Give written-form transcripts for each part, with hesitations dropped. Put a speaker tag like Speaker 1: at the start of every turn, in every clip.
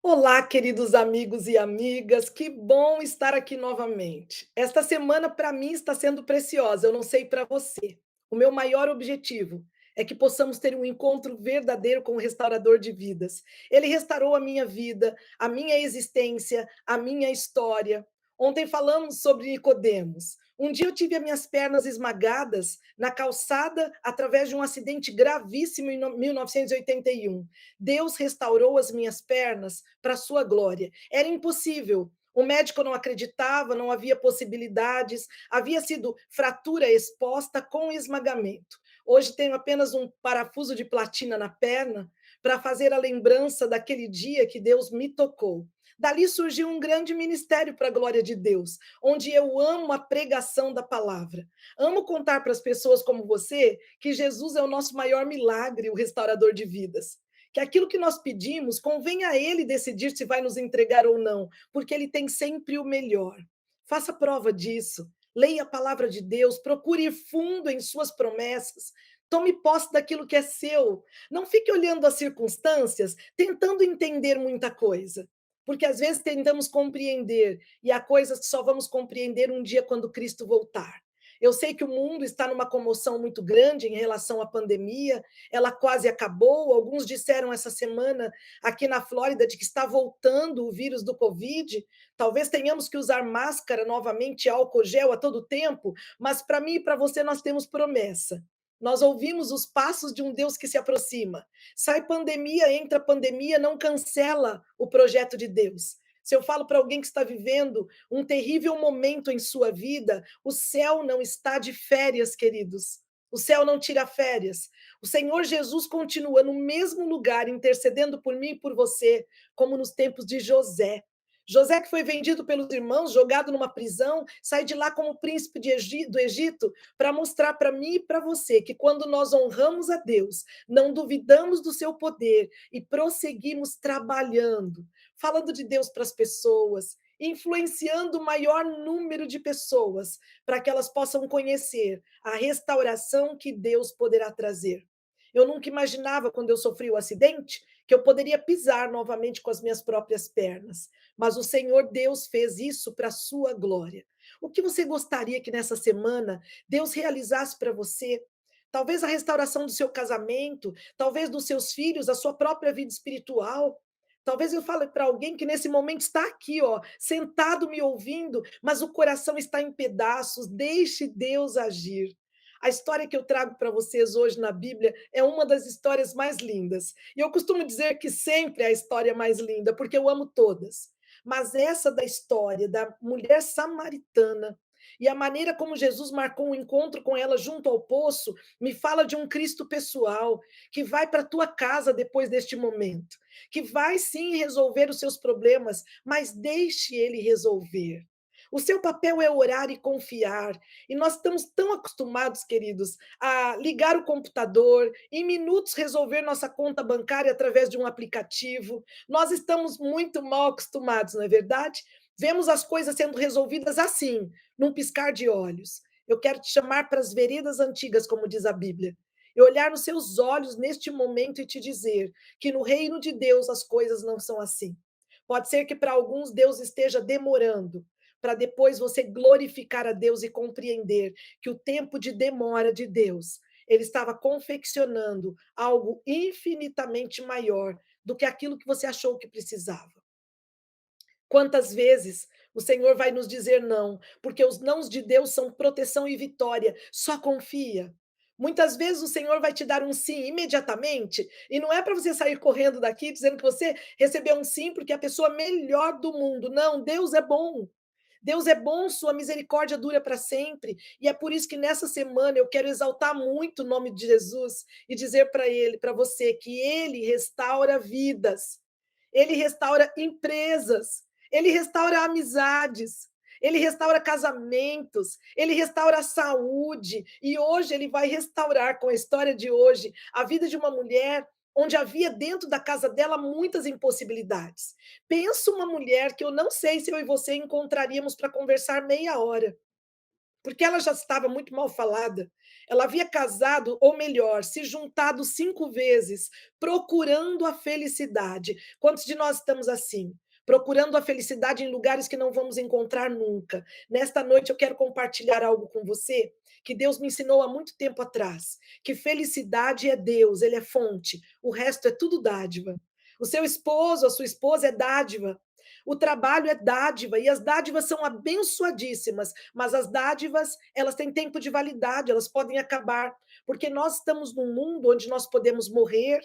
Speaker 1: Olá, queridos amigos e amigas, que bom estar aqui novamente. Esta semana para mim está sendo preciosa, eu não sei para você. O meu maior objetivo é que possamos ter um encontro verdadeiro com o restaurador de vidas. Ele restaurou a minha vida, a minha existência, a minha história. Ontem falamos sobre Nicodemos. Um dia eu tive as minhas pernas esmagadas na calçada através de um acidente gravíssimo em 1981. Deus restaurou as minhas pernas para a sua glória. Era impossível. O médico não acreditava, não havia possibilidades, havia sido fratura exposta com esmagamento. Hoje tenho apenas um parafuso de platina na perna para fazer a lembrança daquele dia que Deus me tocou. Dali surgiu um grande ministério para a glória de Deus, onde eu amo a pregação da palavra. Amo contar para as pessoas como você que Jesus é o nosso maior milagre, o restaurador de vidas, que aquilo que nós pedimos, convém a Ele decidir se vai nos entregar ou não, porque Ele tem sempre o melhor. Faça prova disso. Leia a palavra de Deus, procure ir fundo em suas promessas. Tome posse daquilo que é seu. Não fique olhando as circunstâncias, tentando entender muita coisa. Porque às vezes tentamos compreender, e há coisas que só vamos compreender um dia quando Cristo voltar. Eu sei que o mundo está numa comoção muito grande em relação à pandemia, ela quase acabou. Alguns disseram essa semana aqui na Flórida de que está voltando o vírus do Covid. Talvez tenhamos que usar máscara novamente, álcool gel a todo tempo, mas para mim e para você nós temos promessa. Nós ouvimos os passos de um Deus que se aproxima. Sai pandemia, entra pandemia, não cancela o projeto de Deus. Se eu falo para alguém que está vivendo um terrível momento em sua vida, o céu não está de férias, queridos. O céu não tira férias. O Senhor Jesus continua no mesmo lugar, intercedendo por mim e por você, como nos tempos de José. José, que foi vendido pelos irmãos, jogado numa prisão, sai de lá como príncipe do Egito, para mostrar para mim e para você que quando nós honramos a Deus, não duvidamos do seu poder e prosseguimos trabalhando, falando de Deus para as pessoas, influenciando o maior número de pessoas, para que elas possam conhecer a restauração que Deus poderá trazer. Eu nunca imaginava, quando eu sofri o acidente, que eu poderia pisar novamente com as minhas próprias pernas, mas o Senhor Deus fez isso para a sua glória. O que você gostaria que nessa semana Deus realizasse para você? Talvez a restauração do seu casamento, talvez dos seus filhos, a sua própria vida espiritual. Talvez eu fale para alguém que nesse momento está aqui, ó, sentado me ouvindo, mas o coração está em pedaços. Deixe Deus agir. A história que eu trago para vocês hoje na Bíblia é uma das histórias mais lindas. E eu costumo dizer que sempre é a história mais linda, porque eu amo todas. Mas essa da história da mulher samaritana e a maneira como Jesus marcou um encontro com ela junto ao poço, me fala de um Cristo pessoal que vai para a tua casa depois deste momento, que vai sim resolver os seus problemas, mas deixe ele resolver. O seu papel é orar e confiar. E nós estamos tão acostumados, queridos, a ligar o computador, em minutos resolver nossa conta bancária através de um aplicativo. Nós estamos muito mal acostumados, não é verdade? Vemos as coisas sendo resolvidas assim, num piscar de olhos. Eu quero te chamar para as veredas antigas, como diz a Bíblia. E olhar nos seus olhos neste momento e te dizer que no reino de Deus as coisas não são assim. Pode ser que para alguns Deus esteja demorando, para depois você glorificar a Deus e compreender que o tempo de demora de Deus, ele estava confeccionando algo infinitamente maior do que aquilo que você achou que precisava. Quantas vezes o Senhor vai nos dizer não, porque os nãos de Deus são proteção e vitória, só confia. Muitas vezes o Senhor vai te dar um sim imediatamente, e não é para você sair correndo daqui dizendo que você recebeu um sim porque é a pessoa melhor do mundo. Não, Deus é bom. Deus é bom, sua misericórdia dura para sempre. E é por isso que nessa semana eu quero exaltar muito o nome de Jesus e dizer para ele, para você, que ele restaura vidas, ele restaura empresas, ele restaura amizades, ele restaura casamentos, ele restaura a saúde. E hoje ele vai restaurar, com a história de hoje, a vida de uma mulher onde havia dentro da casa dela muitas impossibilidades. Penso uma mulher que eu não sei se eu e você encontraríamos para conversar meia hora. porque ela já estava muito mal falada. Ela havia casado, ou melhor, se juntado 5 vezes, procurando a felicidade. Quantos de nós estamos assim? Procurando a felicidade em lugares que não vamos encontrar nunca. Nesta noite eu quero compartilhar algo com você que Deus me ensinou há muito tempo atrás, que felicidade é Deus, ele é fonte, o resto é tudo dádiva. O seu esposo, a sua esposa é dádiva. O trabalho é dádiva e as dádivas são abençoadíssimas, mas as dádivas, elas têm tempo de validade, elas podem acabar, porque nós estamos num mundo onde nós podemos morrer,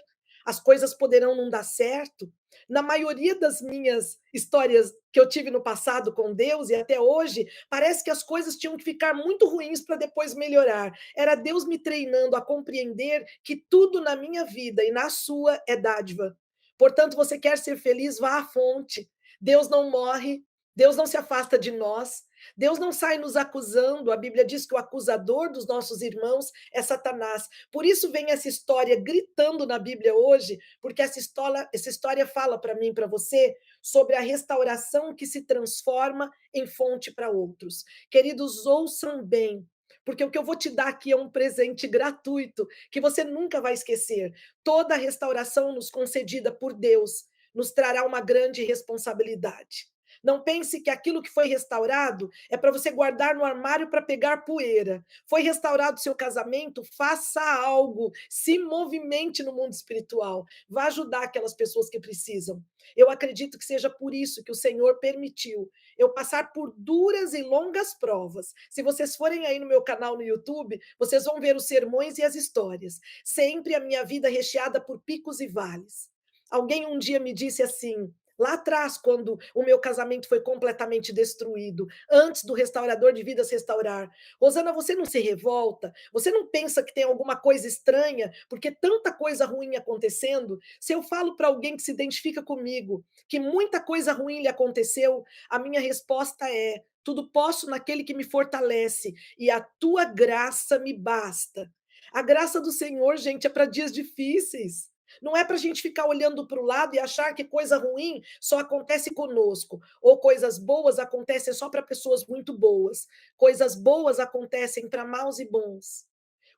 Speaker 1: as coisas poderão não dar certo. Na maioria das minhas histórias que eu tive no passado com Deus e até hoje, parece que as coisas tinham que ficar muito ruins para depois melhorar. Era Deus me treinando a compreender que tudo na minha vida e na sua é dádiva. Portanto, você quer ser feliz, vá à fonte. Deus não morre, Deus não se afasta de nós, Deus não sai nos acusando. A Bíblia diz que o acusador dos nossos irmãos é Satanás. Por isso vem essa história gritando na Bíblia hoje, porque essa história fala para mim, para você, sobre a restauração que se transforma em fonte para outros. Queridos, ouçam bem, porque o que eu vou te dar aqui é um presente gratuito que você nunca vai esquecer. Toda a restauração nos concedida por Deus nos trará uma grande responsabilidade. Não pense que aquilo que foi restaurado é para você guardar no armário para pegar poeira. Foi restaurado o seu casamento, faça algo, se movimente no mundo espiritual, vá ajudar aquelas pessoas que precisam. Eu acredito que seja por isso que o Senhor permitiu eu passar por duras e longas provas. Se vocês forem aí no meu canal no YouTube, vocês vão ver os sermões e as histórias. Sempre a minha vida recheada por picos e vales. Alguém um dia me disse assim, lá atrás, quando o meu casamento foi completamente destruído, antes do restaurador de vidas restaurar: Rosana, você não se revolta? Você não pensa que tem alguma coisa estranha, porque tanta coisa ruim acontecendo? Se eu falo para alguém que se identifica comigo que muita coisa ruim lhe aconteceu, a minha resposta é: tudo posso naquele que me fortalece, e a tua graça me basta. A graça do Senhor, gente, é para dias difíceis. Não é para a gente ficar olhando para o lado e achar que coisa ruim só acontece conosco, ou coisas boas acontecem só para pessoas muito boas. Coisas boas acontecem para maus e bons.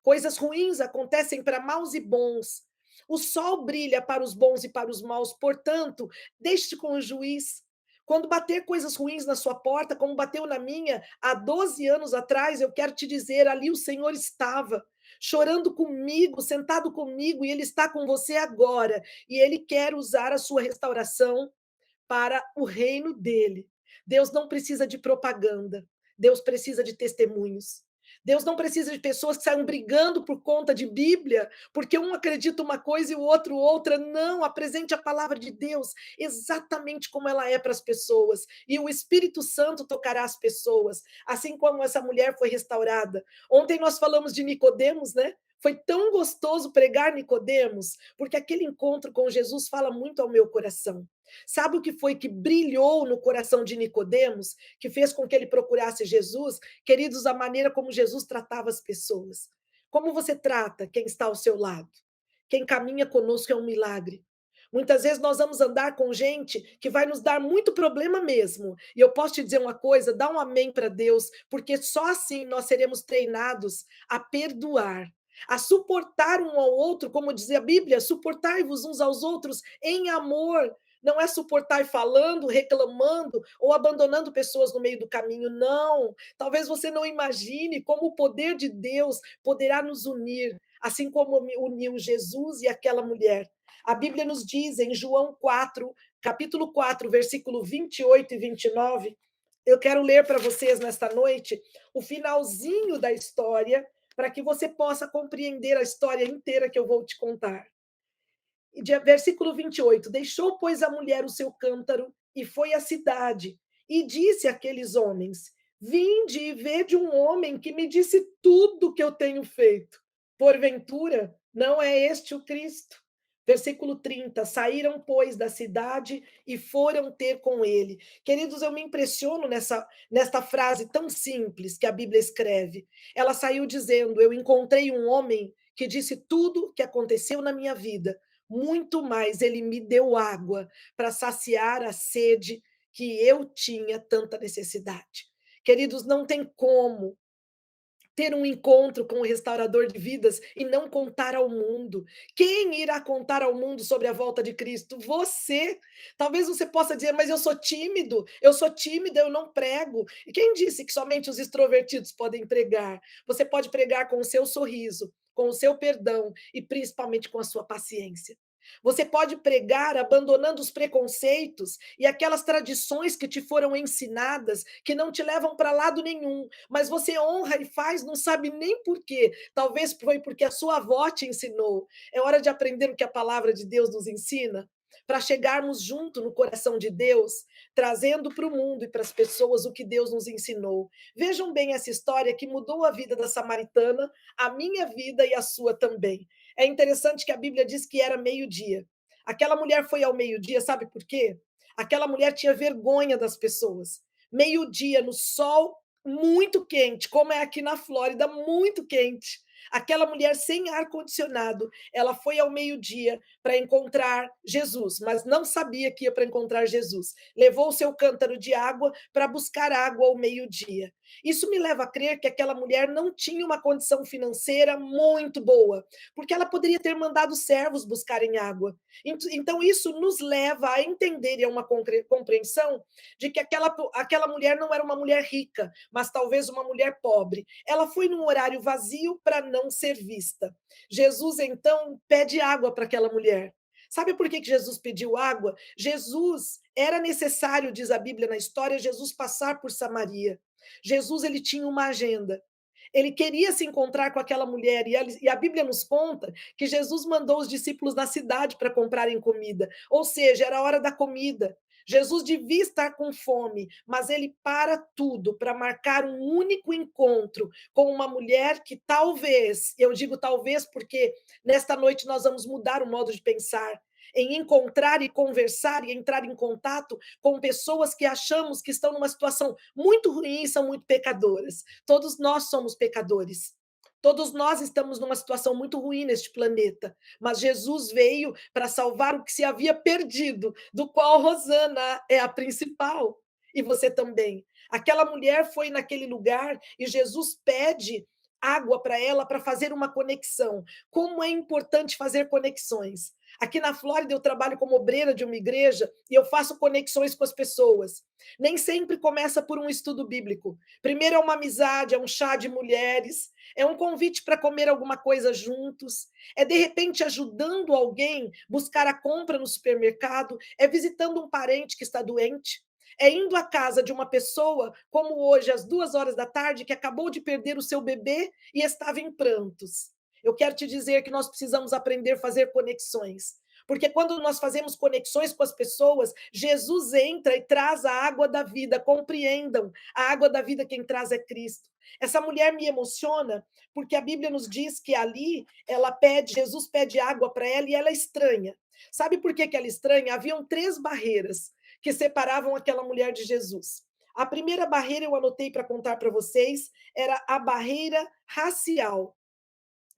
Speaker 1: Coisas ruins acontecem para maus e bons. O sol brilha para os bons e para os maus, portanto, deixe com o juiz. Quando bater coisas ruins na sua porta, como bateu na minha há 12 anos atrás, eu quero te dizer, ali o Senhor estava chorando comigo, sentado comigo, e Ele está com você agora. E Ele quer usar a sua restauração para o reino dele. Deus não precisa de propaganda, Deus precisa de testemunhos. Deus não precisa de pessoas que saiam brigando por conta de Bíblia, porque um acredita uma coisa e o outro outra. Não, apresente a palavra de Deus exatamente como ela é para as pessoas. E o Espírito Santo tocará as pessoas, assim como essa mulher foi restaurada. Ontem nós falamos de Nicodemos, né? Foi tão gostoso pregar Nicodemos, porque aquele encontro com Jesus fala muito ao meu coração. Sabe o que foi que brilhou no coração de Nicodemos, que fez com que ele procurasse Jesus? Queridos, a maneira como Jesus tratava as pessoas. Como você trata quem está ao seu lado? Quem caminha conosco é um milagre. Muitas vezes nós vamos andar com gente que vai nos dar muito problema mesmo. E eu posso te dizer uma coisa, dá um amém para Deus, porque só assim nós seremos treinados a perdoar, a suportar um ao outro, como diz a Bíblia, suportai-vos uns aos outros em amor. Não é suportar falando, reclamando ou abandonando pessoas no meio do caminho, não. Talvez você não imagine como o poder de Deus poderá nos unir, assim como uniu Jesus e aquela mulher. A Bíblia nos diz em João 4, capítulo 4, versículo 28 e 29. Eu quero ler para vocês nesta noite o finalzinho da história, para que você possa compreender a história inteira que eu vou te contar. Versículo 28. Deixou, pois, a mulher o seu cântaro e foi à cidade. E disse àqueles homens: Vinde e vede um homem que me disse tudo que eu tenho feito. Porventura, não é este o Cristo? Versículo 30. Saíram, pois, da cidade e foram ter com ele. Queridos, eu me impressiono nesta frase tão simples que a Bíblia escreve. Ela saiu dizendo: Eu encontrei um homem que disse tudo que aconteceu na minha vida. Muito mais, ele me deu água para saciar a sede que eu tinha tanta necessidade. Queridos, não tem como ter um encontro com o restaurador de vidas e não contar ao mundo. Quem irá contar ao mundo sobre a volta de Cristo? Você. Talvez você possa dizer: "Mas eu sou tímida, eu não prego". E quem disse que somente os extrovertidos podem pregar? Você pode pregar com o seu sorriso, com o seu perdão e principalmente com a sua paciência. Você pode pregar abandonando os preconceitos e aquelas tradições que te foram ensinadas, que não te levam para lado nenhum, mas você honra e faz, não sabe nem por quê. Talvez foi porque a sua avó te ensinou. É hora de aprender o que a palavra de Deus nos ensina, para chegarmos junto no coração de Deus, trazendo para o mundo e para as pessoas o que Deus nos ensinou. Vejam bem essa história que mudou a vida da samaritana, a minha vida e a sua também. É interessante que a Bíblia diz que era meio-dia. Aquela mulher foi ao meio-dia, sabe por quê? Aquela mulher tinha vergonha das pessoas. Meio-dia, no sol muito quente, como é aqui na Flórida, muito quente. Aquela mulher sem ar-condicionado, ela foi ao meio-dia para encontrar Jesus, mas não sabia que ia para encontrar Jesus. Levou o seu cântaro de água para buscar água ao meio-dia. Isso me leva a crer que aquela mulher não tinha uma condição financeira muito boa, porque ela poderia ter mandado servos buscarem água. Então, isso nos leva a entender e a uma compreensão de que aquela mulher não era uma mulher rica, mas talvez uma mulher pobre. Ela foi num horário vazio para não ser vista. Jesus, então, pede água para aquela mulher. Sabe por que Jesus pediu água? Jesus era necessário, diz a Bíblia na história, Jesus passar por Samaria. Jesus ele tinha uma agenda. Ele queria se encontrar com aquela mulher e a Bíblia nos conta que Jesus mandou os discípulos na cidade para comprarem comida, ou seja, era a hora da comida. Jesus devia estar com fome, mas ele para tudo para marcar um único encontro com uma mulher que talvez, eu digo talvez porque nesta noite nós vamos mudar o modo de pensar, em encontrar e conversar e entrar em contato com pessoas que achamos que estão numa situação muito ruim e são muito pecadoras. Todos nós somos pecadores. Todos nós estamos numa situação muito ruim neste planeta, mas Jesus veio para salvar o que se havia perdido, do qual Rosana é a principal. E você também. Aquela mulher foi naquele lugar e Jesus pede água para ela para fazer uma conexão. Como é importante fazer conexões. Aqui na Flórida eu trabalho como obreira de uma igreja e eu faço conexões com as pessoas. Nem sempre começa por um estudo bíblico. Primeiro é uma amizade, é um chá de mulheres, é um convite para comer alguma coisa juntos, é de repente ajudando alguém buscar a compra no supermercado, é visitando um parente que está doente, é indo à casa de uma pessoa, como hoje, às 2 horas da tarde, que acabou de perder o seu bebê e estava em prantos. Eu quero te dizer que nós precisamos aprender a fazer conexões. Porque quando nós fazemos conexões com as pessoas, Jesus entra e traz a água da vida. Compreendam, a água da vida quem traz é Cristo. Essa mulher me emociona, porque a Bíblia nos diz que ali Jesus pede água para ela e ela é estranha. Sabe por que ela é estranha? Haviam 3 barreiras que separavam aquela mulher de Jesus. A primeira barreira eu anotei para contar para vocês, era a barreira racial.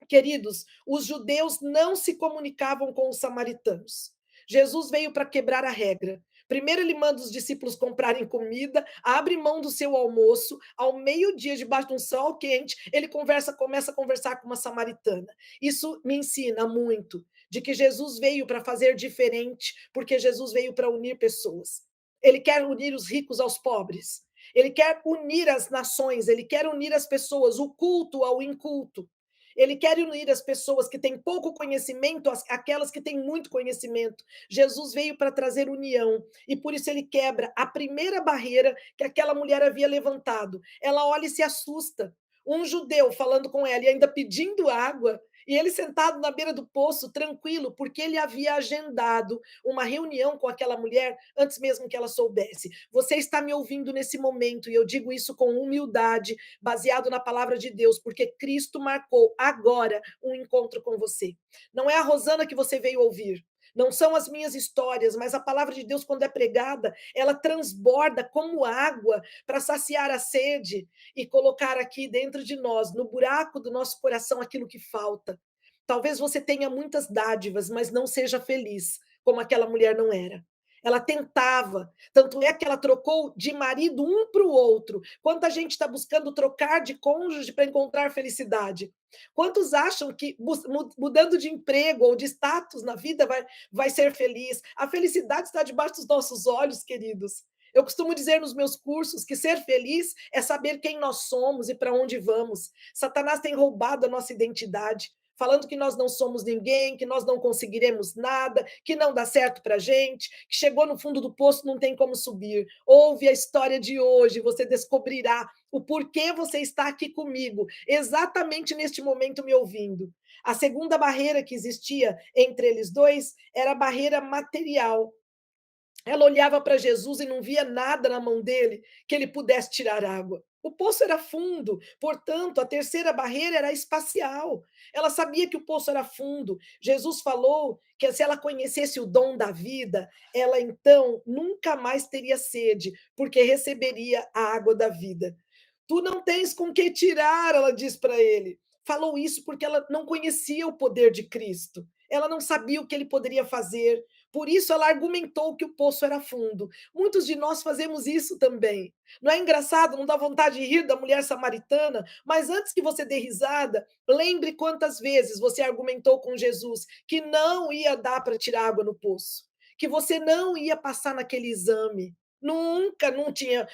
Speaker 1: Queridos, os judeus não se comunicavam com os samaritanos. Jesus veio para quebrar a regra. Primeiro, ele manda os discípulos comprarem comida, abre mão do seu almoço, ao meio-dia, debaixo de um sol quente, ele começa a conversar com uma samaritana. Isso me ensina muito de que Jesus veio para fazer diferente, porque Jesus veio para unir pessoas. Ele quer unir os ricos aos pobres. Ele quer unir as nações, ele quer unir as pessoas, o culto ao inculto. Ele quer unir as pessoas que têm pouco conhecimento àquelas que têm muito conhecimento. Jesus veio para trazer união e por isso ele quebra a primeira barreira que aquela mulher havia levantado. Ela olha e se assusta. Um judeu falando com ela e ainda pedindo água, e ele sentado na beira do poço, tranquilo, porque ele havia agendado uma reunião com aquela mulher antes mesmo que ela soubesse. Você está me ouvindo nesse momento, e eu digo isso com humildade, baseado na palavra de Deus, porque Cristo marcou agora um encontro com você. Não é a Rosana que você veio ouvir. Não são as minhas histórias, mas a palavra de Deus, quando é pregada, ela transborda como água para saciar a sede e colocar aqui dentro de nós, no buraco do nosso coração, aquilo que falta. Talvez você tenha muitas dádivas, mas não seja feliz, como aquela mulher não era. Ela tentava, tanto é que ela trocou de marido um para o outro. Quanta gente está buscando trocar de cônjuge para encontrar felicidade? Quantos acham que mudando de emprego ou de status na vida vai ser feliz? A felicidade está debaixo dos nossos olhos, queridos. Eu costumo dizer nos meus cursos que ser feliz é saber quem nós somos e para onde vamos. Satanás tem roubado a nossa identidade, falando que nós não somos ninguém, que nós não conseguiremos nada, que não dá certo para a gente, que chegou no fundo do poço, não tem como subir. Ouve a história de hoje, você descobrirá o porquê você está aqui comigo, exatamente neste momento me ouvindo. A segunda barreira que existia entre eles dois era a barreira material. Ela olhava para Jesus e não via nada na mão dele que ele pudesse tirar água. O poço era fundo, portanto, a terceira barreira era espacial. Ela sabia que o poço era fundo. Jesus falou que se ela conhecesse o dom da vida, ela então nunca mais teria sede, porque receberia a água da vida. Tu não tens com que tirar, ela diz para ele. Falou isso porque ela não conhecia o poder de Cristo. Ela não sabia o que ele poderia fazer. Por isso ela argumentou que o poço era fundo. Muitos de nós fazemos isso também. Não é engraçado? Não dá vontade de rir da mulher samaritana? Mas antes que você dê risada, lembre quantas vezes você argumentou com Jesus que não ia dar para tirar água no poço, que você não ia passar naquele exame. Nunca, não tinha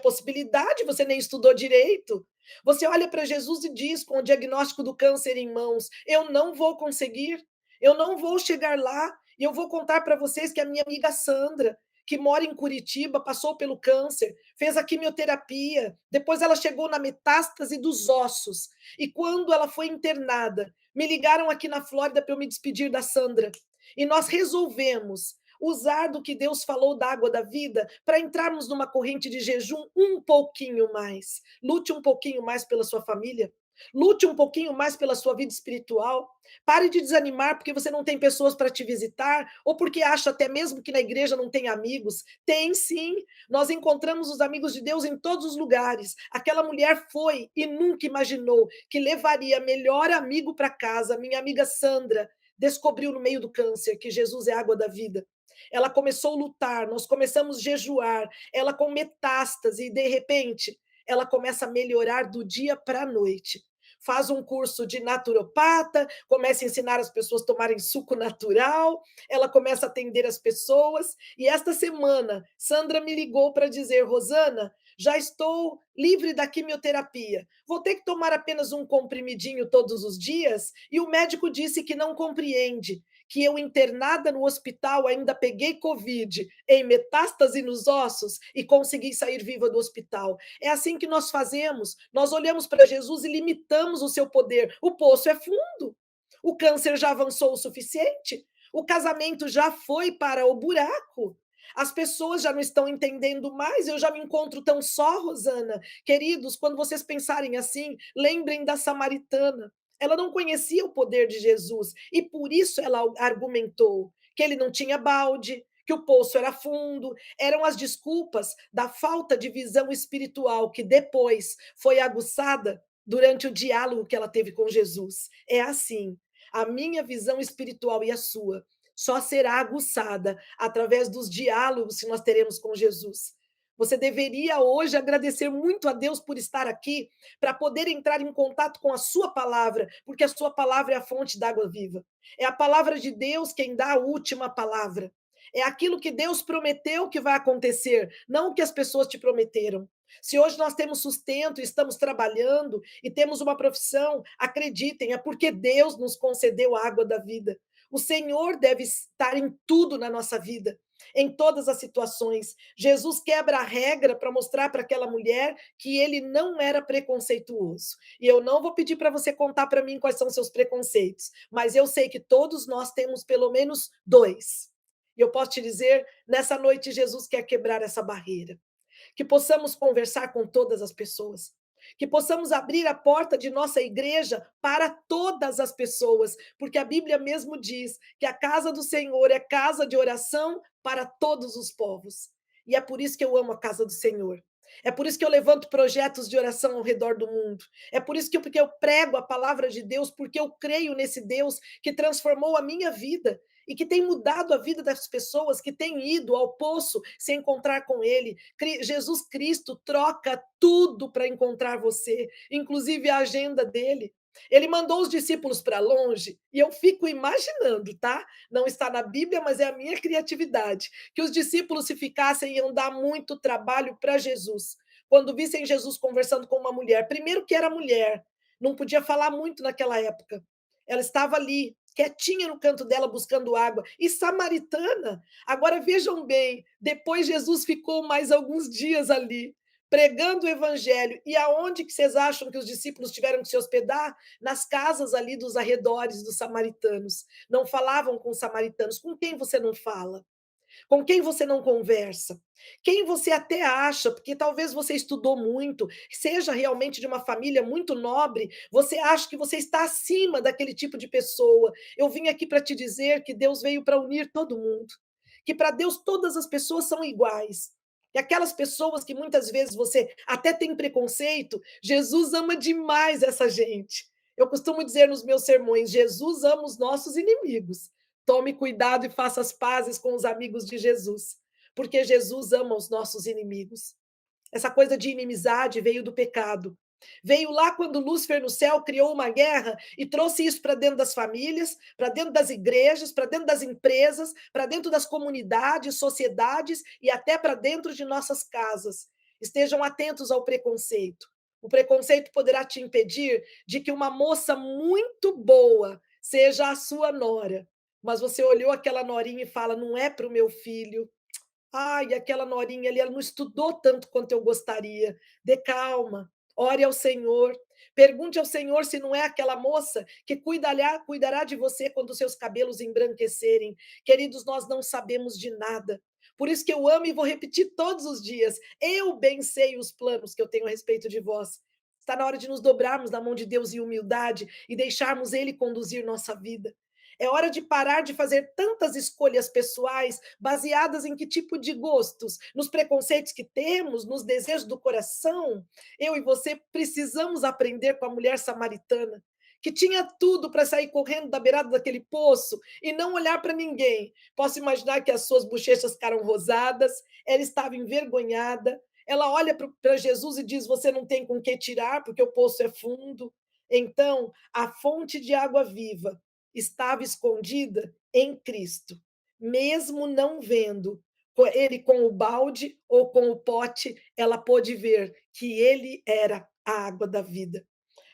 Speaker 1: possibilidade, você nem estudou direito. Você olha para Jesus e diz, com o diagnóstico do câncer em mãos: eu não vou conseguir, eu não vou chegar lá. E eu vou contar para vocês que a minha amiga Sandra, que mora em Curitiba, passou pelo câncer, fez a quimioterapia, depois ela chegou na metástase dos ossos. E quando ela foi internada, me ligaram aqui na Flórida para eu me despedir da Sandra. E nós resolvemos usar do que Deus falou da água da vida para entrarmos numa corrente de jejum um pouquinho mais. Lute um pouquinho mais pela sua família. Lute um pouquinho mais pela sua vida espiritual. Pare de desanimar porque você não tem pessoas para te visitar ou porque acha até mesmo que na igreja não tem amigos. Tem sim. Nós encontramos os amigos de Deus em todos os lugares. Aquela mulher foi e nunca imaginou que levaria melhor amigo para casa. Minha amiga Sandra descobriu no meio do câncer que Jesus é a água da vida. Ela começou a lutar, nós começamos a jejuar, ela com metástase, e de repente ela começa a melhorar do dia para a noite. Faz um curso de naturopata, começa a ensinar as pessoas a tomarem suco natural, ela começa a atender as pessoas. E esta semana, Sandra me ligou para dizer: Rosana, já estou livre da quimioterapia. Vou ter que tomar apenas um comprimidinho todos os dias? E o médico disse que não compreende que eu internada no hospital ainda peguei Covid em metástase nos ossos e consegui sair viva do hospital. É assim que nós fazemos. Nós olhamos para Jesus e limitamos o seu poder. O poço é fundo. O câncer já avançou o suficiente. O casamento já foi para o buraco. As pessoas já não estão entendendo mais. Eu já me encontro tão só, Rosana. Queridos, quando vocês pensarem assim, lembrem da samaritana. Ela não conhecia o poder de Jesus e por isso ela argumentou que ele não tinha balde, que o poço era fundo. Eram as desculpas da falta de visão espiritual que depois foi aguçada durante o diálogo que ela teve com Jesus. É assim, a minha visão espiritual e a sua só será aguçada através dos diálogos que nós teremos com Jesus. Você deveria hoje agradecer muito a Deus por estar aqui, para poder entrar em contato com a sua palavra, porque a sua palavra é a fonte da água viva. É a palavra de Deus quem dá a última palavra. É aquilo que Deus prometeu que vai acontecer, não o que as pessoas te prometeram. Se hoje nós temos sustento, estamos trabalhando e temos uma profissão, acreditem, é porque Deus nos concedeu a água da vida. O Senhor deve estar em tudo na nossa vida, em todas as situações. Jesus quebra a regra para mostrar para aquela mulher que ele não era preconceituoso. E eu não vou pedir para você contar para mim quais são seus preconceitos, mas eu sei que todos nós temos pelo menos dois. E eu posso te dizer, nessa noite Jesus quer quebrar essa barreira, que possamos conversar com todas as pessoas, que possamos abrir a porta de nossa igreja para todas as pessoas, porque a Bíblia mesmo diz que a casa do Senhor é casa de oração para todos os povos. E é por isso que eu amo a casa do Senhor. É por isso que eu levanto projetos de oração ao redor do mundo. É por isso que porque eu prego a palavra de Deus, porque eu creio nesse Deus que transformou a minha vida. e que tem mudado a vida das pessoas que têm ido ao poço se encontrar com ele. Jesus Cristo troca tudo para encontrar você, inclusive a agenda dele. Ele mandou os discípulos para longe, e eu fico imaginando, tá? Não está na Bíblia, mas é a minha criatividade, que os discípulos, se ficassem, iam dar muito trabalho para Jesus. Quando vissem Jesus conversando com uma mulher, primeiro que era mulher, não podia falar muito naquela época. Ela estava ali, quietinha no canto dela, buscando água, e samaritana. Agora vejam bem, depois Jesus ficou mais alguns dias ali, pregando o evangelho. E aonde que vocês acham que os discípulos tiveram que se hospedar? Nas casas ali dos arredores dos samaritanos. Não falavam com os samaritanos. Com quem você não fala? Com quem você não conversa? Quem você até acha, porque talvez você estudou muito, seja realmente de uma família muito nobre, você acha que você está acima daquele tipo de pessoa. Eu vim aqui para te dizer que Deus veio para unir todo mundo, que para Deus todas as pessoas são iguais. E aquelas pessoas que muitas vezes você até tem preconceito, Jesus ama demais essa gente. Eu costumo dizer nos meus sermões: Jesus ama os nossos inimigos. Tome cuidado e faça as pazes com os amigos de Jesus, porque Jesus ama os nossos inimigos. Essa coisa de inimizade veio do pecado. Veio lá quando Lúcifer no céu criou uma guerra e trouxe isso para dentro das famílias, para dentro das igrejas, para dentro das empresas, para dentro das comunidades, sociedades e até para dentro de nossas casas. Estejam atentos ao preconceito. O preconceito poderá te impedir de que uma moça muito boa seja a sua nora, mas você olhou aquela norinha e fala: não é para o meu filho. Ai, aquela norinha ali, ela não estudou tanto quanto eu gostaria. Dê calma, ore ao Senhor. Pergunte ao Senhor se não é aquela moça que cuidará de você quando seus cabelos embranquecerem. Queridos, nós não sabemos de nada. Por isso que eu amo e vou repetir todos os dias. Eu bem sei os planos que eu tenho a respeito de vós. Está na hora de nos dobrarmos na mão de Deus em humildade e deixarmos Ele conduzir nossa vida. É hora de parar de fazer tantas escolhas pessoais baseadas em que tipo de gostos? Nos preconceitos que temos, nos desejos do coração? Eu e você precisamos aprender com a mulher samaritana, que tinha tudo para sair correndo da beirada daquele poço e não olhar para ninguém. Posso imaginar que as suas bochechas ficaram rosadas, ela estava envergonhada. Ela olha para Jesus e diz: Você não tem com que tirar, porque o poço é fundo. Então, a fonte de água viva estava escondida em Cristo, mesmo não vendo ele com o balde ou com o pote, ela pôde ver que ele era a água da vida.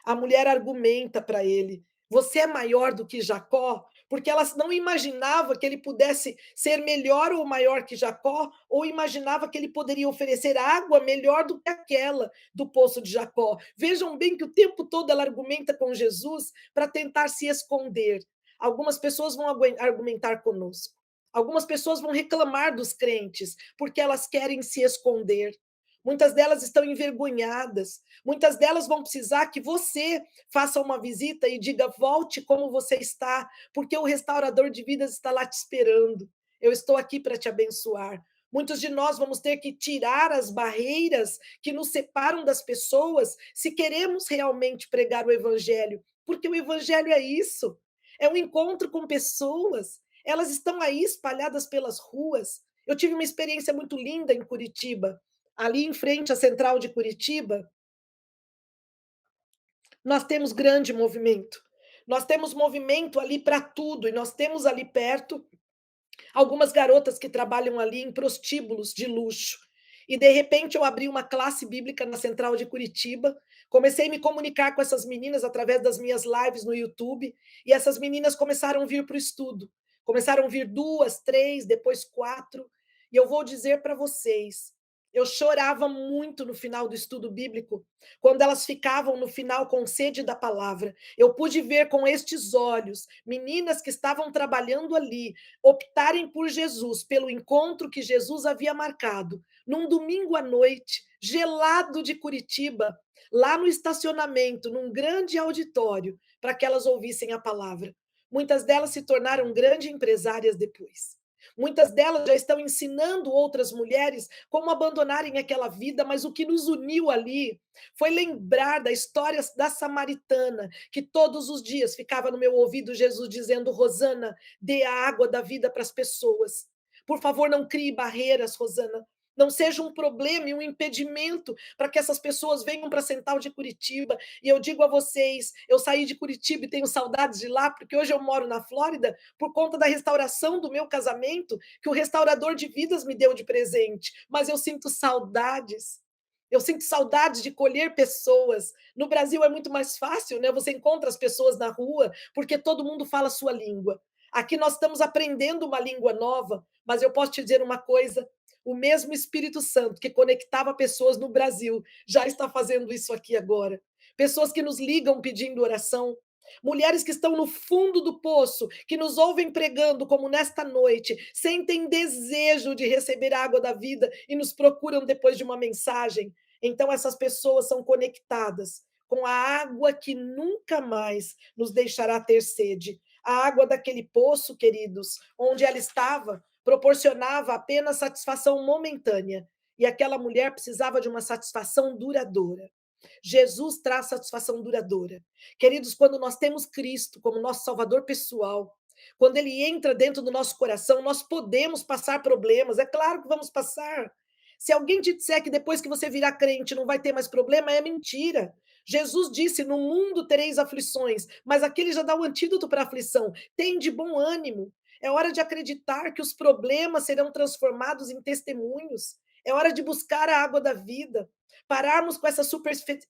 Speaker 1: A mulher argumenta para ele: Você é maior do que Jacó? Porque ela não imaginava que ele pudesse ser melhor ou maior que Jacó, ou imaginava que ele poderia oferecer água melhor do que aquela do poço de Jacó. Vejam bem que o tempo todo ela argumenta com Jesus para tentar se esconder. Algumas pessoas vão argumentar conosco. Algumas pessoas vão reclamar dos crentes porque elas querem se esconder. Muitas delas estão envergonhadas. Muitas delas vão precisar que você faça uma visita e diga: volte como você está, porque o restaurador de vidas está lá te esperando. Eu estou aqui para te abençoar. Muitos de nós vamos ter que tirar as barreiras que nos separam das pessoas se queremos realmente pregar o evangelho, porque o evangelho é isso. É um encontro com pessoas. Elas estão aí espalhadas pelas ruas. Eu tive uma experiência muito linda em Curitiba. Ali em frente à central de Curitiba, nós temos grande movimento. Nós temos movimento ali para tudo, e nós temos ali perto algumas garotas que trabalham ali em prostíbulos de luxo. E de repente eu abri uma classe bíblica na central de Curitiba, comecei a me comunicar com essas meninas através das minhas lives no YouTube, e essas meninas começaram a vir para o estudo. Começaram a vir duas, três, depois quatro. E eu vou dizer para vocês, eu chorava muito no final do estudo bíblico, quando elas ficavam no final com sede da palavra. Eu pude ver com estes olhos meninas que estavam trabalhando ali optarem por Jesus, pelo encontro que Jesus havia marcado, num domingo à noite, gelado de Curitiba, lá no estacionamento, num grande auditório, para que elas ouvissem a palavra. Muitas delas se tornaram grandes empresárias depois. Muitas delas já estão ensinando outras mulheres como abandonarem aquela vida, mas o que nos uniu ali foi lembrar da história da samaritana, que todos os dias ficava no meu ouvido Jesus dizendo: Rosana, dê a água da vida para as pessoas. Por favor, não crie barreiras, Rosana. Não seja um problema e um impedimento para que essas pessoas venham para a Central de Curitiba. E eu digo a vocês, eu saí de Curitiba e tenho saudades de lá, porque hoje eu moro na Flórida, por conta da restauração do meu casamento, que o restaurador de vidas me deu de presente. Mas eu sinto saudades. Eu sinto saudades de colher pessoas. No Brasil é muito mais fácil, né? Você encontra as pessoas na rua, porque todo mundo fala a sua língua. Aqui nós estamos aprendendo uma língua nova, mas eu posso te dizer uma coisa: o mesmo Espírito Santo que conectava pessoas no Brasil já está fazendo isso aqui agora. Pessoas que nos ligam pedindo oração, mulheres que estão no fundo do poço, que nos ouvem pregando, como nesta noite, sentem desejo de receber a água da vida e nos procuram depois de uma mensagem. Então, essas pessoas são conectadas com a água que nunca mais nos deixará ter sede. A água daquele poço, queridos, onde ela estava, proporcionava apenas satisfação momentânea. E aquela mulher precisava de uma satisfação duradoura. Jesus traz satisfação duradoura. Queridos, quando nós temos Cristo como nosso Salvador pessoal, quando Ele entra dentro do nosso coração, nós podemos passar problemas, é claro que vamos passar. Se alguém te disser que depois que você virar crente não vai ter mais problema, é mentira. Jesus disse: No mundo tereis aflições, mas aqui ele já dá o antídoto para a aflição. Tem de bom ânimo. É hora de acreditar que os problemas serão transformados em testemunhos. É hora de buscar a água da vida, pararmos com essa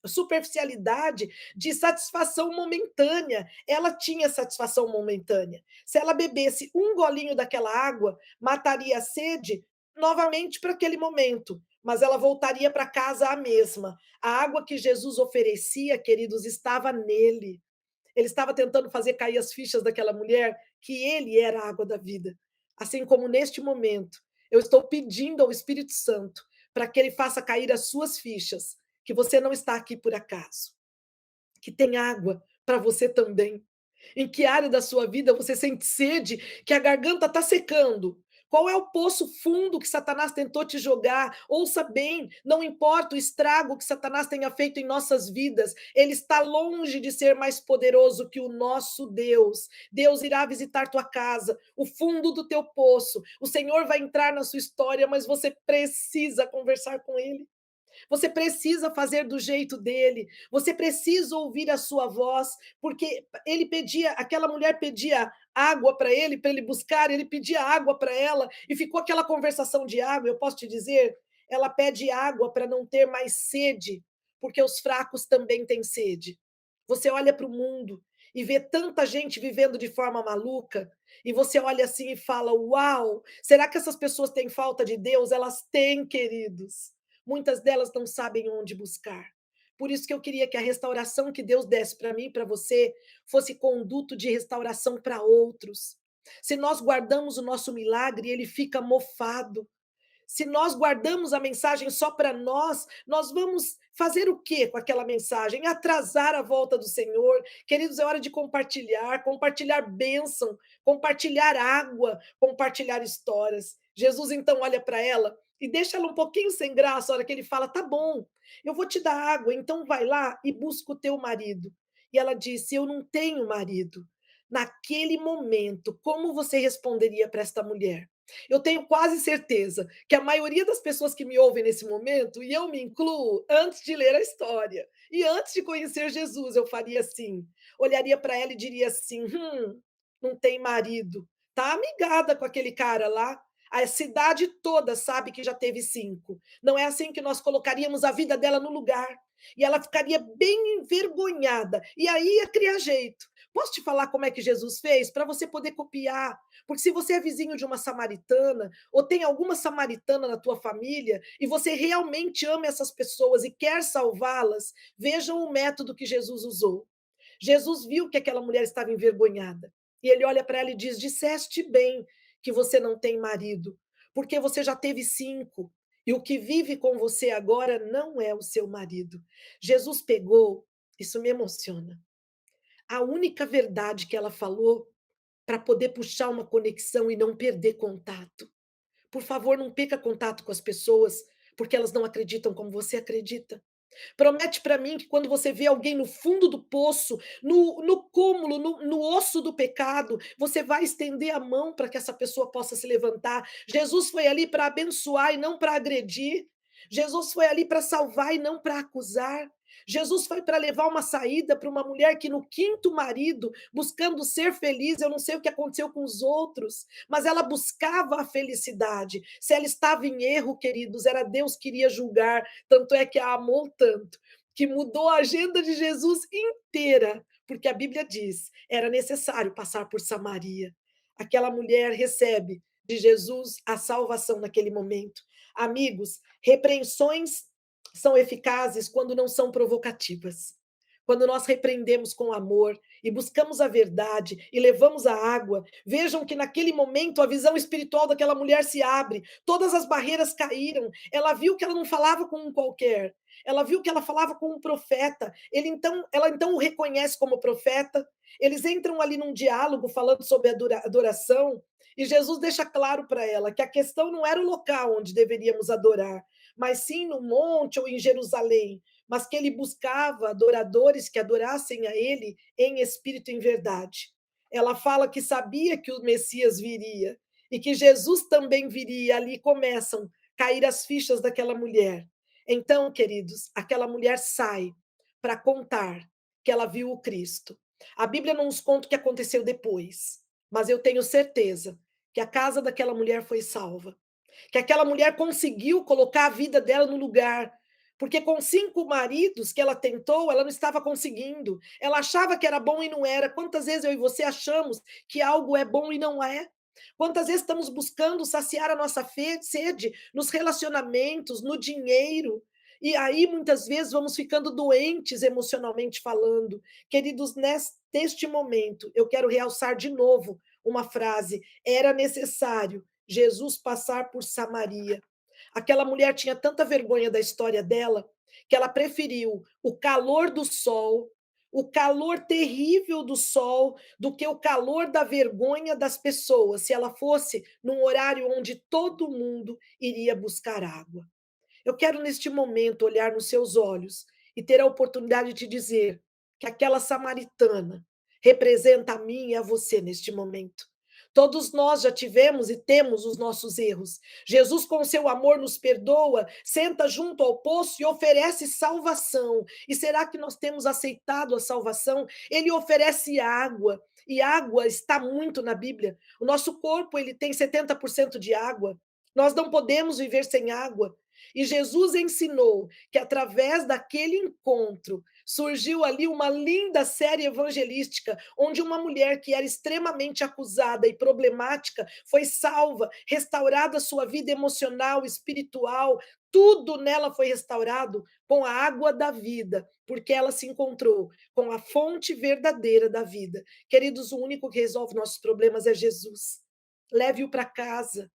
Speaker 1: superficialidade de satisfação momentânea. Ela tinha satisfação momentânea. Se ela bebesse um golinho daquela água, mataria a sede novamente para aquele momento, mas ela voltaria para casa a mesma. A água que Jesus oferecia, queridos, estava nele. Ele estava tentando fazer cair as fichas daquela mulher que ele era a água da vida. Assim como neste momento, eu estou pedindo ao Espírito Santo para que ele faça cair as suas fichas, que você não está aqui por acaso, que tem água para você também. Em que área da sua vida você sente sede, que a garganta está secando? Qual é o poço fundo que Satanás tentou te jogar? Ouça bem, não importa o estrago que Satanás tenha feito em nossas vidas, ele está longe de ser mais poderoso que o nosso Deus. Deus irá visitar tua casa, o fundo do teu poço. O Senhor vai entrar na sua história, mas você precisa conversar com ele. Você precisa fazer do jeito dele, você precisa ouvir a sua voz, porque ele pedia, aquela mulher pedia água para ele buscar, ele pedia água para ela, e ficou aquela conversação de água. Eu posso te dizer, ela pede água para não ter mais sede, porque os fracos também têm sede. Você olha para o mundo e vê tanta gente vivendo de forma maluca, e você olha assim e fala: Uau, será que essas pessoas têm falta de Deus? Elas têm, queridos. Muitas delas não sabem onde buscar. Por isso que eu queria que a restauração que Deus desse para mim e para você fosse conduto de restauração para outros. Se nós guardamos o nosso milagre, ele fica mofado. Se nós guardamos a mensagem só para nós, nós vamos fazer o quê com aquela mensagem? Atrasar a volta do Senhor. Queridos, é hora de compartilhar, compartilhar bênção, compartilhar água, compartilhar histórias. Jesus então olha para ela e deixa ela um pouquinho sem graça, a hora que ele fala: tá bom, eu vou te dar água, então vai lá e busca o teu marido. E ela disse: eu não tenho marido. Naquele momento, como você responderia para esta mulher? Eu tenho quase certeza que a maioria das pessoas que me ouvem nesse momento, e eu me incluo, antes de ler a história e antes de conhecer Jesus, eu faria assim: olharia para ela e diria assim: não tem marido, tá amigada com aquele cara lá. A cidade toda sabe que já teve 5. Não é assim que nós colocaríamos a vida dela no lugar. E ela ficaria bem envergonhada. E aí ia criar jeito. Posso te falar como é que Jesus fez? Para você poder copiar. Porque se você é vizinho de uma samaritana, ou tem alguma samaritana na tua família, e você realmente ama essas pessoas e quer salvá-las, vejam o método que Jesus usou. Jesus viu que aquela mulher estava envergonhada. E ele olha para ela e diz: disseste bem que você não tem marido, porque você já teve 5. E o que vive com você agora não é o seu marido. Jesus pegou, isso me emociona. A única verdade que ela falou para poder puxar uma conexão e não perder contato. Por favor, não perca contato com as pessoas, porque elas não acreditam como você acredita. Promete para mim que quando você vê alguém no fundo do poço, no cúmulo, no osso do pecado, você vai estender a mão para que essa pessoa possa se levantar. Jesus foi ali para abençoar e não para agredir. Jesus foi ali para salvar e não para acusar. Jesus foi para levar uma saída para uma mulher que no quinto marido, buscando ser feliz, eu não sei o que aconteceu com os outros, mas ela buscava a felicidade. Se ela estava em erro, queridos, era Deus que iria julgar, tanto é que a amou tanto, que mudou a agenda de Jesus inteira, porque a Bíblia diz, era necessário passar por Samaria. Aquela mulher recebe de Jesus a salvação naquele momento. Amigos, repreensões são eficazes quando não são provocativas. Quando nós repreendemos com amor e buscamos a verdade e levamos a água, vejam que naquele momento a visão espiritual daquela mulher se abre, todas as barreiras caíram. Ela viu que ela não falava com um qualquer, ela viu que ela falava com um profeta. Ela então o reconhece como profeta. Eles entram ali num diálogo falando sobre adoração e Jesus deixa claro para ela que a questão não era o local onde deveríamos adorar, mas sim no monte ou em Jerusalém, mas que ele buscava adoradores que adorassem a ele em espírito e em verdade. Ela fala que sabia que o Messias viria e que Jesus também viria. Ali começam a cair as fichas daquela mulher. Então, queridos, aquela mulher sai para contar que ela viu o Cristo. A Bíblia não nos conta o que aconteceu depois, mas eu tenho certeza que a casa daquela mulher foi salva, que aquela mulher conseguiu colocar a vida dela no lugar, porque com 5 maridos que ela tentou, ela não estava conseguindo. Ela achava que era bom e não era. Quantas vezes eu e você achamos que algo é bom e não é? Quantas vezes estamos buscando saciar a nossa sede nos relacionamentos, no dinheiro, e aí muitas vezes vamos ficando doentes emocionalmente falando. Queridos, neste momento, eu quero realçar de novo uma frase: era necessário Jesus passar por Samaria. Aquela mulher tinha tanta vergonha da história dela que ela preferiu o calor do sol, o calor terrível do sol, do que o calor da vergonha das pessoas, se ela fosse num horário onde todo mundo iria buscar água. Eu quero, neste momento, olhar nos seus olhos e ter a oportunidade de te dizer que aquela samaritana representa a mim e a você neste momento. Todos nós já tivemos e temos os nossos erros. Jesus, com seu amor, nos perdoa, senta junto ao poço e oferece salvação. E será que nós temos aceitado a salvação? Ele oferece água, e água está muito na Bíblia. O nosso corpo ele tem 70% de água. Nós não podemos viver sem água. E Jesus ensinou que através daquele encontro surgiu ali uma linda série evangelística, onde uma mulher que era extremamente acusada e problemática foi salva, restaurada sua vida emocional, espiritual, tudo nela foi restaurado com a água da vida, porque ela se encontrou com a fonte verdadeira da vida. Queridos, o único que resolve nossos problemas é Jesus. Leve-o para casa.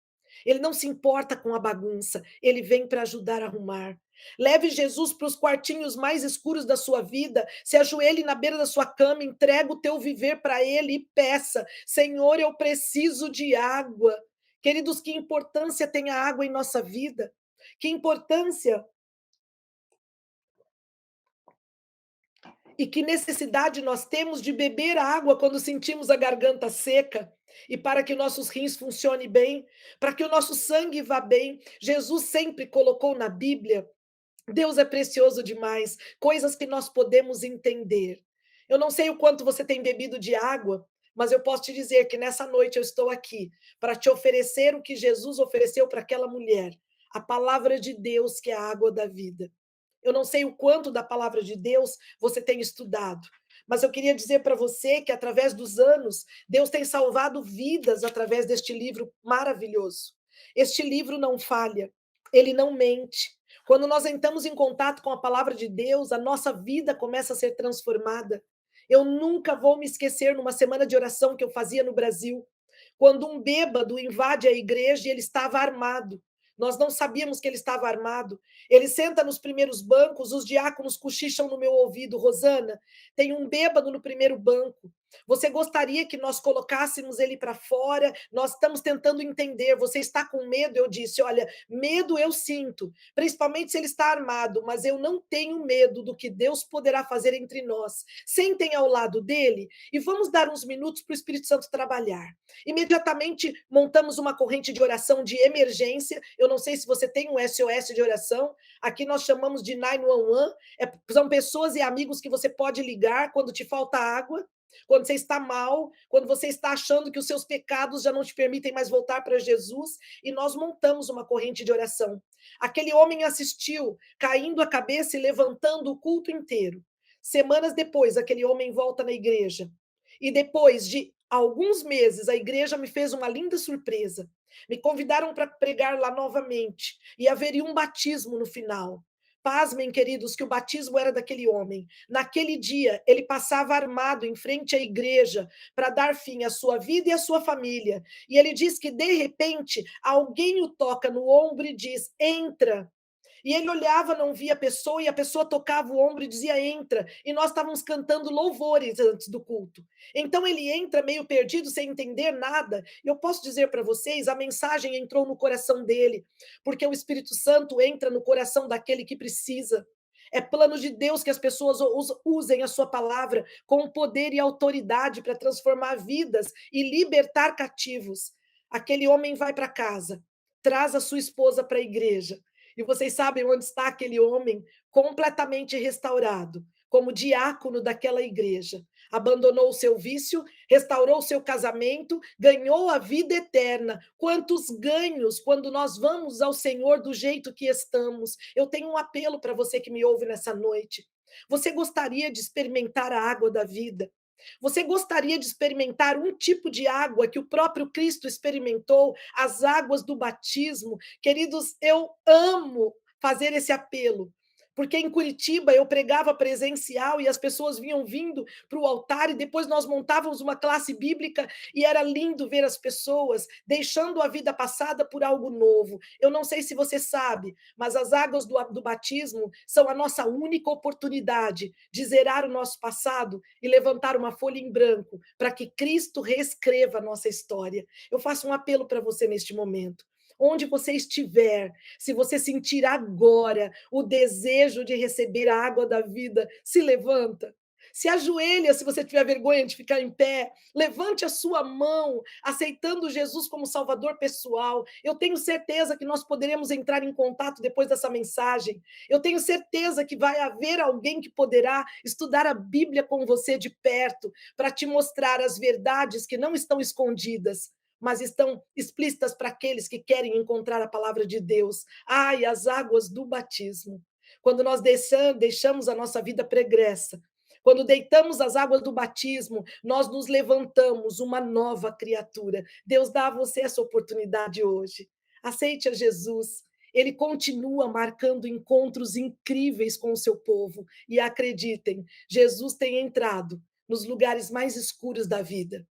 Speaker 1: Ele não se importa com a bagunça, ele vem para ajudar a arrumar. Leve Jesus para os quartinhos mais escuros da sua vida, se ajoelhe na beira da sua cama, entrega o teu viver para ele e peça: Senhor, eu preciso de água. Queridos, que importância tem a água em nossa vida? Que importância e que necessidade nós temos de beber água quando sentimos a garganta seca, e para que nossos rins funcionem bem, para que o nosso sangue vá bem. Jesus sempre colocou na Bíblia, Deus é precioso demais, coisas que nós podemos entender. Eu não sei o quanto você tem bebido de água, mas eu posso te dizer que nessa noite eu estou aqui para te oferecer o que Jesus ofereceu para aquela mulher, a palavra de Deus, que é a água da vida. Eu não sei o quanto da palavra de Deus você tem estudado, mas eu queria dizer para você que, através dos anos, Deus tem salvado vidas através deste livro maravilhoso. Este livro não falha, ele não mente. Quando nós entramos em contato com a palavra de Deus, a nossa vida começa a ser transformada. Eu nunca vou me esquecer numa semana de oração que eu fazia no Brasil, quando um bêbado invade a igreja e ele estava armado. Nós não sabíamos que ele estava armado. Ele senta nos primeiros bancos, os diáconos cochicham no meu ouvido: Rosana, tem um bêbado no primeiro banco. Você gostaria que nós colocássemos ele para fora? Nós estamos tentando entender. Você está com medo? Eu disse: olha, medo eu sinto, principalmente se ele está armado, mas eu não tenho medo do que Deus poderá fazer entre nós. Sentem ao lado dele e vamos dar uns minutos para o Espírito Santo trabalhar. Imediatamente montamos uma corrente de oração de emergência. Eu não sei se você tem um SOS de oração. Aqui nós chamamos de 911. São pessoas e amigos que você pode ligar quando te falta água, quando você está mal, quando você está achando que os seus pecados já não te permitem mais voltar para Jesus, e nós montamos uma corrente de oração. Aquele homem assistiu, caindo a cabeça e levantando o culto inteiro. Semanas depois, aquele homem volta na igreja. E depois de alguns meses, a igreja me fez uma linda surpresa. Me convidaram para pregar lá novamente, e haveria um batismo no final. Pasmem, queridos, que o batismo era daquele homem. Naquele dia, ele passava armado em frente à igreja para dar fim à sua vida e à sua família. E ele diz que, de repente, alguém o toca no ombro e diz: entra. E ele olhava, não via a pessoa, e a pessoa tocava o ombro e dizia: entra. E nós estávamos cantando louvores antes do culto. Então ele entra meio perdido, sem entender nada. E eu posso dizer para vocês: a mensagem entrou no coração dele, porque o Espírito Santo entra no coração daquele que precisa. É plano de Deus que as pessoas usem a sua palavra com poder e autoridade para transformar vidas e libertar cativos. Aquele homem vai para casa, traz a sua esposa para a igreja. E vocês sabem onde está aquele homem completamente restaurado, como diácono daquela igreja. Abandonou o seu vício, restaurou o seu casamento, ganhou a vida eterna. Quantos ganhos quando nós vamos ao Senhor do jeito que estamos. Eu tenho um apelo para você que me ouve nessa noite. Você gostaria de experimentar a água da vida? Você gostaria de experimentar um tipo de água que o próprio Cristo experimentou, as águas do batismo? Queridos, eu amo fazer esse apelo, porque em Curitiba eu pregava presencial e as pessoas vinham vindo para o altar e depois nós montávamos uma classe bíblica e era lindo ver as pessoas deixando a vida passada por algo novo. Eu não sei se você sabe, mas as águas do batismo são a nossa única oportunidade de zerar o nosso passado e levantar uma folha em branco para que Cristo reescreva a nossa história. Eu faço um apelo para você neste momento. Onde você estiver, se você sentir agora o desejo de receber a água da vida, se levanta. Se ajoelha, se você tiver vergonha de ficar em pé, levante a sua mão, aceitando Jesus como Salvador pessoal. Eu tenho certeza que nós poderemos entrar em contato depois dessa mensagem. Eu tenho certeza que vai haver alguém que poderá estudar a Bíblia com você de perto, para te mostrar as verdades que não estão escondidas, mas estão explícitas para aqueles que querem encontrar a palavra de Deus. Ai, as águas do batismo. Quando nós deixamos a nossa vida pregressa, quando deitamos as águas do batismo, nós nos levantamos uma nova criatura. Deus dá a você essa oportunidade hoje. Aceite a Jesus. Ele continua marcando encontros incríveis com o seu povo. E acreditem, Jesus tem entrado nos lugares mais escuros da vida.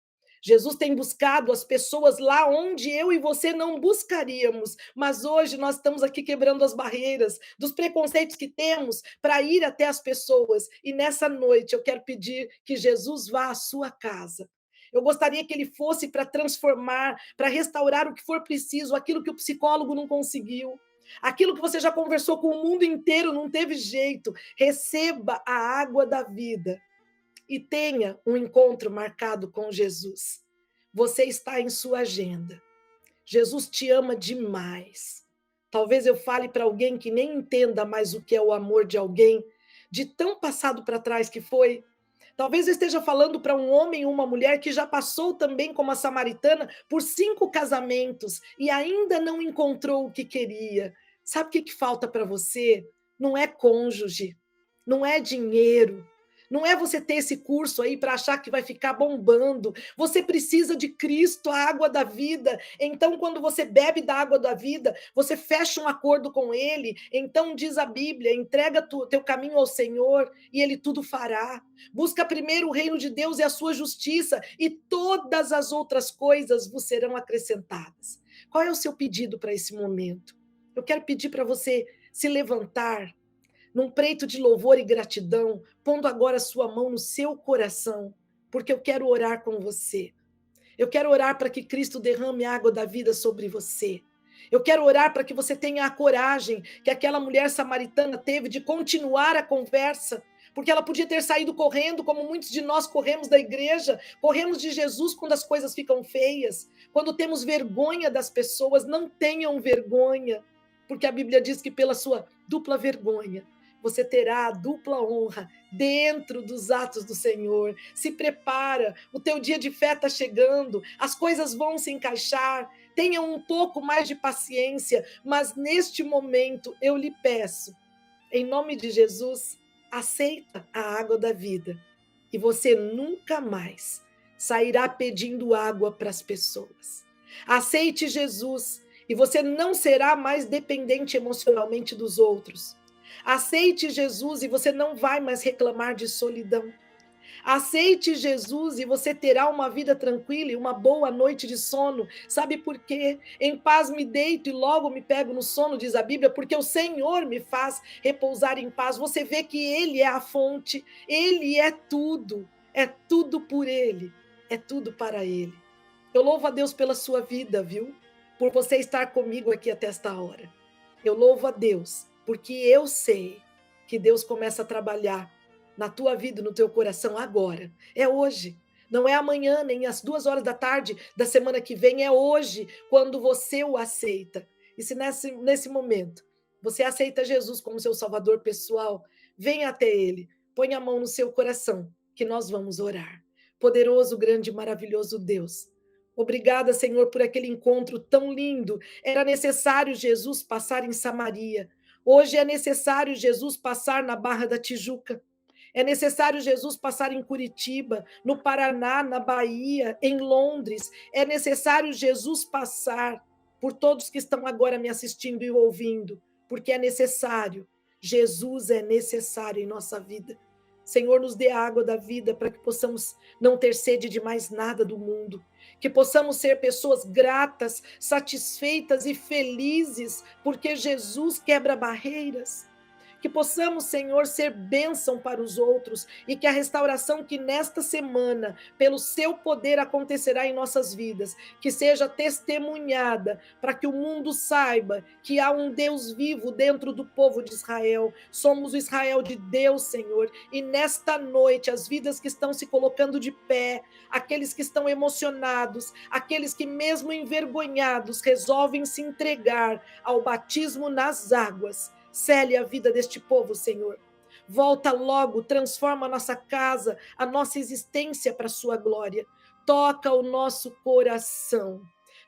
Speaker 1: Jesus tem buscado as pessoas lá onde eu e você não buscaríamos, mas hoje nós estamos aqui quebrando as barreiras dos preconceitos que temos para ir até as pessoas. E nessa noite eu quero pedir que Jesus vá à sua casa. Eu gostaria que ele fosse para transformar, para restaurar o que for preciso, aquilo que o psicólogo não conseguiu. Aquilo que você já conversou com o mundo inteiro, não teve jeito. Receba a água da vida e tenha um encontro marcado com Jesus. Você está em sua agenda. Jesus te ama demais. Talvez eu fale para alguém que nem entenda mais o que é o amor de alguém, de tão passado para trás que foi. Talvez eu esteja falando para um homem ou uma mulher que já passou também como a samaritana por 5 casamentos e ainda não encontrou o que queria. Sabe o que falta para você? Não é cônjuge, não é dinheiro, não é você ter esse curso aí para achar que vai ficar bombando. Você precisa de Cristo, a água da vida. Então, quando você bebe da água da vida, você fecha um acordo com Ele. Então, diz a Bíblia, entrega teu caminho ao Senhor e Ele tudo fará. Busca primeiro o reino de Deus e a sua justiça, e todas as outras coisas vos serão acrescentadas. Qual é o seu pedido para esse momento? Eu quero pedir para você se levantar num preito de louvor e gratidão, pondo agora a sua mão no seu coração. porque eu quero orar com você. Eu quero orar para que Cristo derrame a água da vida sobre você. Eu quero orar para que você tenha a coragem que aquela mulher samaritana teve de continuar a conversa, porque ela podia ter saído correndo, como muitos de nós corremos da igreja, corremos de Jesus quando as coisas ficam feias, quando temos vergonha das pessoas. Não tenham vergonha, porque a Bíblia diz que pela sua dupla vergonha, você terá a dupla honra dentro dos atos do Senhor. Se prepara, o teu dia de fé está chegando, as coisas vão se encaixar. Tenha um pouco mais de paciência, mas neste momento eu lhe peço, em nome de Jesus, aceita a água da vida e você nunca mais sairá pedindo água para as pessoas. Aceite Jesus e você não será mais dependente emocionalmente dos outros. Aceite Jesus e você não vai mais reclamar de solidão. Aceite Jesus e você terá uma vida tranquila e uma boa noite de sono. Sabe por quê? Em paz me deito e logo me pego no sono, diz a Bíblia, porque o Senhor me faz repousar em paz. Você vê que Ele é a fonte, Ele é tudo por Ele, é tudo para Ele. Eu louvo a Deus pela sua vida, viu? Por você estar comigo aqui até esta hora. Eu louvo a Deus, porque eu sei que Deus começa a trabalhar na tua vida, no teu coração agora. É hoje. Não é amanhã, nem às 2 horas da tarde da semana que vem, é hoje, quando você o aceita. E se nesse momento você aceita Jesus como seu salvador pessoal, venha até Ele, põe a mão no seu coração, que nós vamos orar. Poderoso, grande e maravilhoso Deus. Obrigada, Senhor, por aquele encontro tão lindo. Era necessário Jesus passar em Samaria. Hoje é necessário Jesus passar na Barra da Tijuca. É necessário Jesus passar em Curitiba, no Paraná, na Bahia, em Londres. É necessário Jesus passar por todos que estão agora me assistindo e ouvindo, porque é necessário. Jesus é necessário em nossa vida. Senhor, nos dê a água da vida para que possamos não ter sede de mais nada do mundo, que possamos ser pessoas gratas, satisfeitas e felizes, porque Jesus quebra barreiras. Que possamos, Senhor, ser bênção para os outros e que a restauração que nesta semana, pelo seu poder, acontecerá em nossas vidas, que seja testemunhada para que o mundo saiba que há um Deus vivo dentro do povo de Israel. Somos o Israel de Deus, Senhor, e nesta noite as vidas que estão se colocando de pé, aqueles que estão emocionados, aqueles que mesmo envergonhados resolvem se entregar ao batismo nas águas. Cele a vida deste povo, Senhor. Volta logo, transforma a nossa casa, a nossa existência para a sua glória. Toca o nosso coração.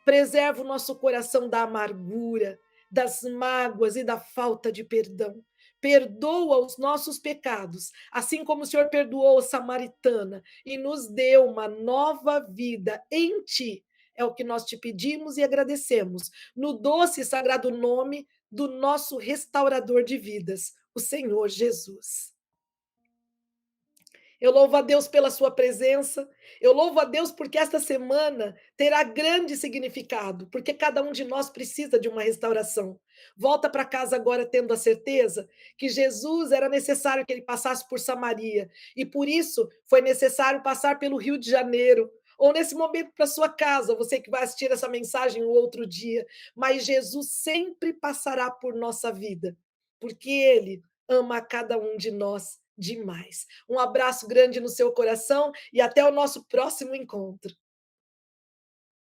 Speaker 1: Preserva o nosso coração da amargura, das mágoas e da falta de perdão. Perdoa os nossos pecados, assim como o Senhor perdoou a samaritana e nos deu uma nova vida em ti. É o que nós te pedimos e agradecemos. No doce e sagrado nome do nosso restaurador de vidas, o Senhor Jesus. Eu louvo a Deus pela sua presença. Eu louvo a Deus porque esta semana terá grande significado, porque cada um de nós precisa de uma restauração. Volta para casa agora tendo a certeza que Jesus era necessário que ele passasse por Samaria e por isso foi necessário passar pelo Rio de Janeiro. Ou nesse momento para sua casa, você que vai assistir essa mensagem um outro dia, mas Jesus sempre passará por nossa vida, porque ele ama a cada um de nós demais. Um abraço grande no seu coração e até o nosso próximo encontro.